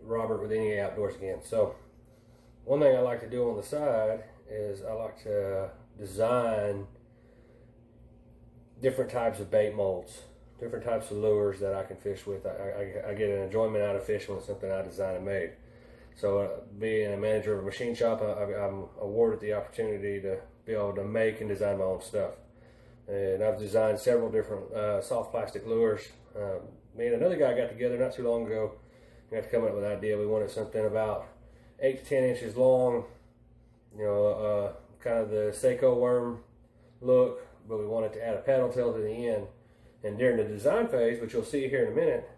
Robert with NEA Outdoors again. So one thing I like to do on the side is I like to design different types of bait molds, different types of lures that I can fish with. I get an enjoyment out of fishing with something I designed and made. So being a manager of a machine shop, I'm awarded the opportunity to be able to make and design my own stuff. And I've designed several different soft plastic lures. Me and another guy got together not too long ago. We got to come up with an idea. We wanted something about 8 to 10 inches long, you know, kind of the Seiko worm look, but we wanted to add a paddle tail to the end. And during the design phase, which you'll see here in a minute,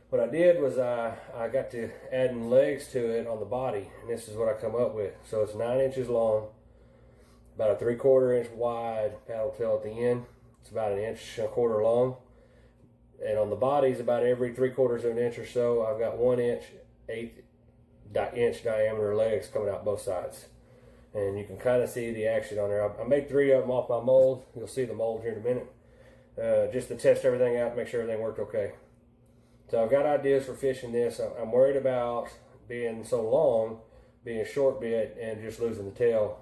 what I did was I got to adding legs to it on the body, and this is what I come up with. So it's 9 inches long, about a 3/4 inch wide paddle tail at the end. It's about 1.25 inches long, and on the body is about every 3/4 of an inch or so. I've got 1 inch, 1/8 inch diameter legs coming out both sides, and you can kind of see the action on there. I made 3 of them off my mold. You'll see the mold here in a minute, just to test everything out, make sure everything worked okay. So I've got ideas for fishing this. I'm worried about being so long, being a short bit, and just losing the tail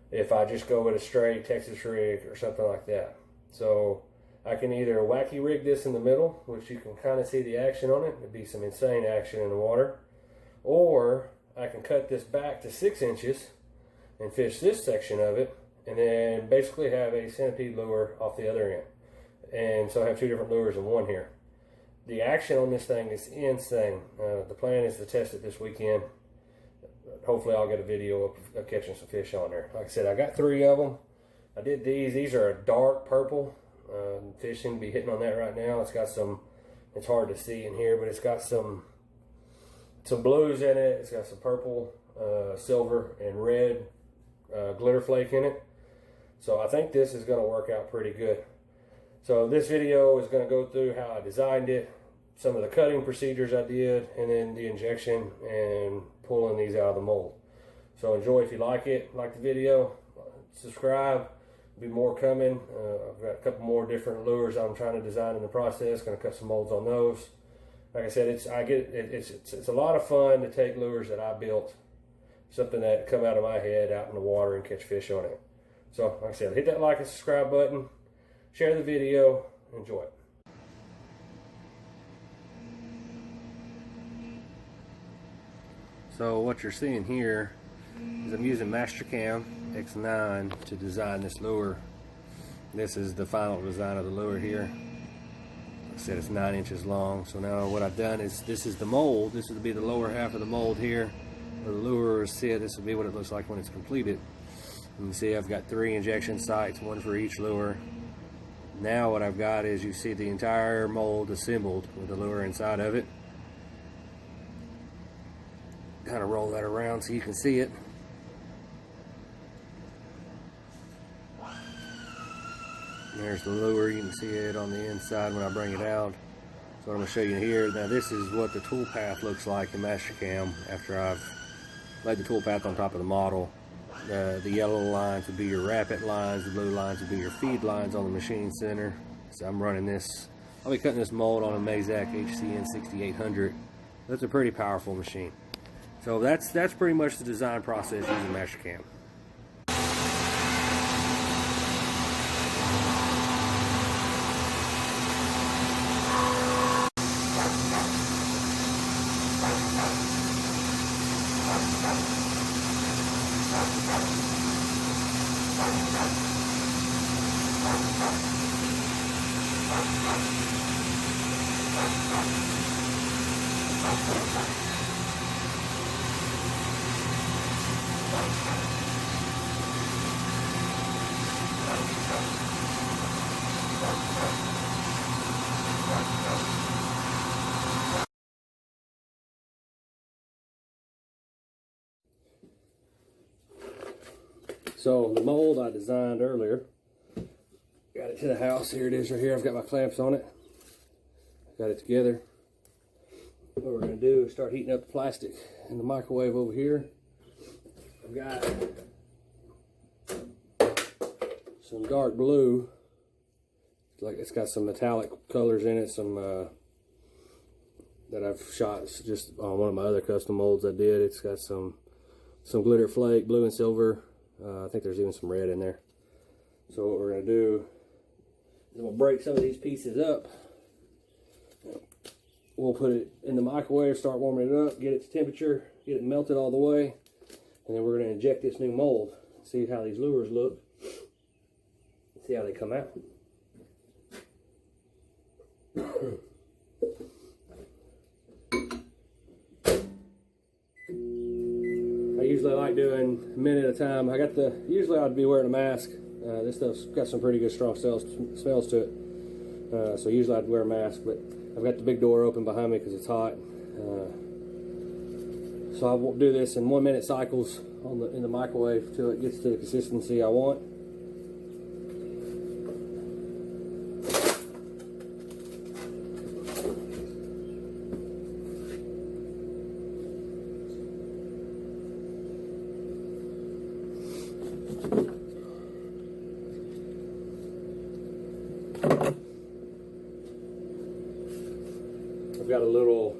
if I just go with a straight Texas rig or something like that. So I can either wacky rig this in the middle, which you can kind of see the action on it. It'd be some insane action in the water. Or I can cut this back to 6 inches and fish this section of it, and then basically have a centipede lure off the other end. And so I have 2 different lures in one here. The action on this thing is insane. The plan is to test it this weekend. Hopefully I'll get a video of catching some fish on there. Like I said, I got 3 of them. I did these. These are a dark purple. Fish seem to be hitting on that right now. It's got some, it's hard to see in here, but it's got some blues in it. It's got some purple, silver, and red glitter flake in it. So I think this is going to work out pretty good. So this video is going to go through how I designed it, some of the cutting procedures I did, and then the injection and pulling these out of the mold. So enjoy if you like it, like the video, subscribe, be more coming. I've got a couple more different lures I'm trying to design in the process, going to cut some molds on those. Like I said, it's a lot of fun to take lures that I built, something that come out of my head out in the water and catch fish on it. So like I said, hit that like and subscribe button. Share the video, enjoy it. So what you're seeing here is I'm using Mastercam X9 to design this lure. This is the final design of the lure here. Like I said, it's 9 inches long. So now what I've done is, this is the mold. This would be the lower half of the mold here, where the lure is set. This will be what it looks like when it's completed. You can see I've got 3 injection sites, 1 for each lure. Now what I've got is, you see the entire mold assembled with the lure inside of it. Kind of roll that around so you can see it. There's the lure. You can see it on the inside when I bring it out. So what I'm going to show you here. Now this is what the tool path looks like in Mastercam after I've laid the tool path on top of the model. The yellow lines would be your rapid lines, the blue lines would be your feed lines on the machine center. So I'm running this, I'll be cutting this mold on a Mazak HCN 6800. That's a pretty powerful machine. So that's pretty much the design process using Mastercam. So the mold I designed earlier, got it to the house. Here it is right here. I've got my clamps on it. Got it together. What we're going to do is start heating up the plastic in the microwave over here. I've got some dark blue. It's got some metallic colors in it. that I've shot just on one of my other custom molds I did. It's got some glitter flake, blue and silver. I think there's even some red in there. So what we're going to do is we'll break some of these pieces up. We'll put it in the microwave, start warming it up, get it to temperature, get it melted all the way, and then we're going to inject this new mold. See how these lures look. See how they come out. I usually like doing a minute at a time. Usually I'd be wearing a mask. This stuff's got some pretty good strong smells to it. So usually I'd wear a mask, but I've got the big door open behind me because it's hot. So I will do this in 1 minute cycles in the microwave till it gets to the consistency I want. I've got a little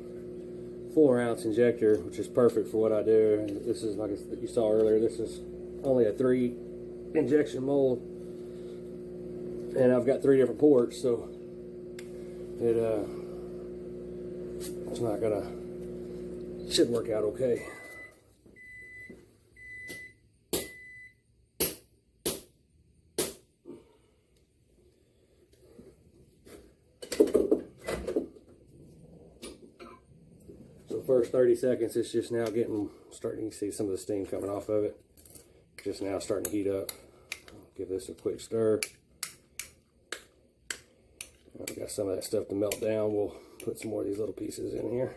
4-ounce injector, which is perfect for what I do. This is, like you saw earlier, this is only a 3 injection mold, and I've got 3 different ports, so should work out okay. First 30 seconds, it's just now starting to see some of the steam coming off of it. Just now starting to heat up. I'll give this a quick stir. I've got some of that stuff to melt down. We'll put some more of these little pieces in here.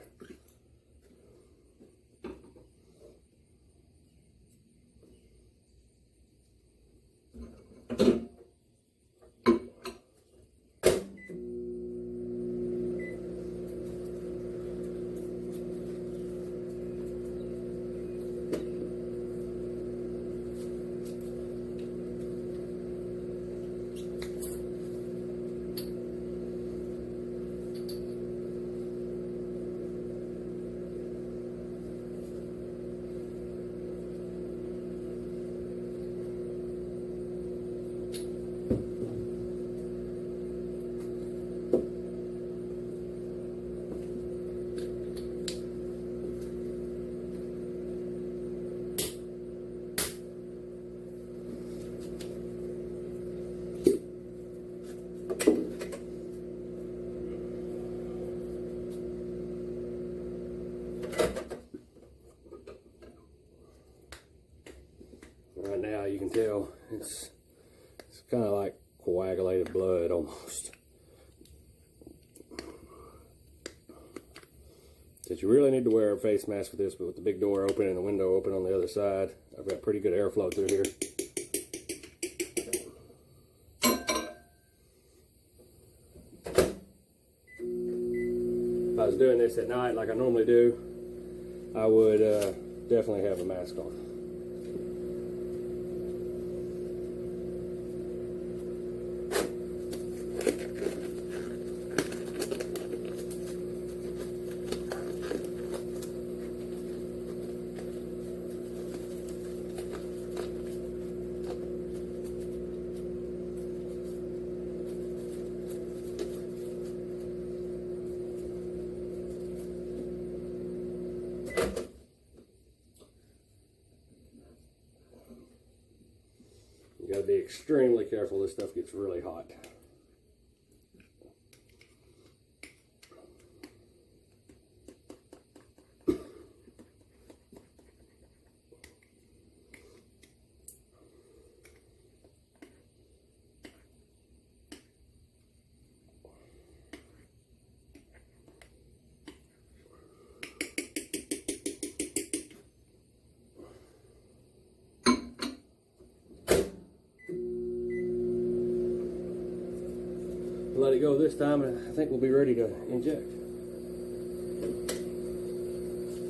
Right now you can tell it's kind of like coagulated blood almost. That you really need to wear a face mask for this, but with the big door open and the window open on the other side, I've got pretty good airflow through here. If I was doing this at night like I normally do, I would definitely have a mask on. You gotta be extremely careful. This stuff gets really hot. Let it go this time, and I think we'll be ready to inject.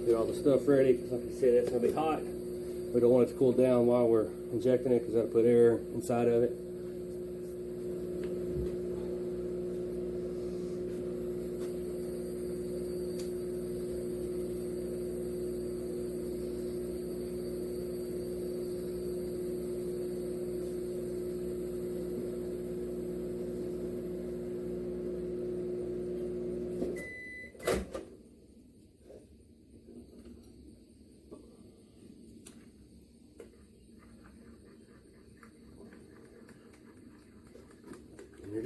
Get all the stuff ready, because like I said, it's going to be hot. We don't want it to cool down while we're injecting it, because that'll put air inside of it.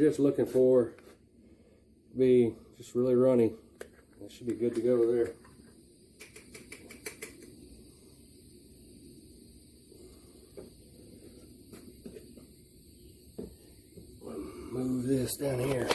just looking for be just really runny. That should be good to go there. Move this down here.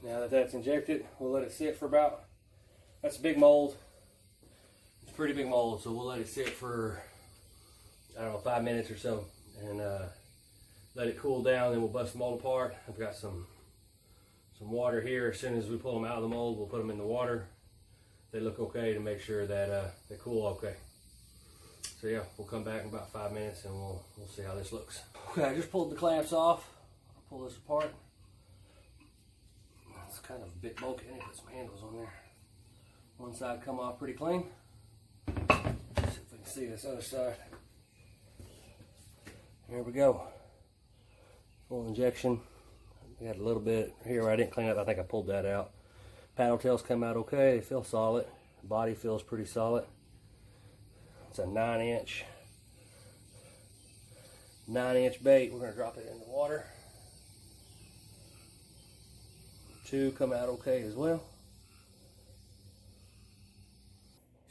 Now that that's injected, we'll let it sit for about, that's a big mold. It's a pretty big mold, so we'll let it sit for, I don't know, 5 minutes or so, and let it cool down. Then we'll bust the mold apart. I've got some water here. As soon as we pull them out of the mold, we'll put them in the water. They look okay to make sure that they cool okay. So yeah, we'll come back in about 5 minutes and we'll see how this looks. Okay, I just pulled the clamps off. I'll pull this apart. It's kind of a bit bulky. I need to put some handles on there. One side come off pretty clean. Let's see if we can see this other side. Here we go. Full injection. We got a little bit here where I didn't clean up. I think I pulled that out. Paddle tails come out okay. They feel solid. The body feels pretty solid. It's a 9-inch bait. We're going to drop it in the water. 2 come out okay as well.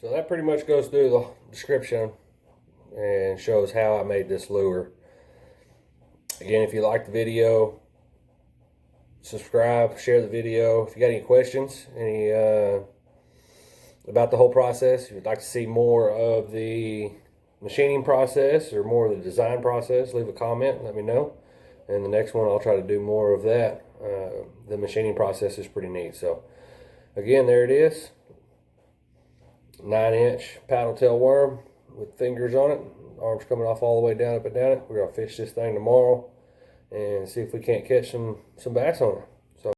So that pretty much goes through the description and shows how I made this lure. Again, if you like the video, subscribe, share the video. If you got any questions, about the whole process, if you'd like to see more of the machining process or more of the design process, leave a comment, let me know. And the next one I'll try to do more of that. The machining process is pretty neat. So again, there it is. 9-inch paddle tail worm with fingers on it. Arms coming off all the way down up and down it. We're gonna fish this thing tomorrow and see if we can't catch some bass on it.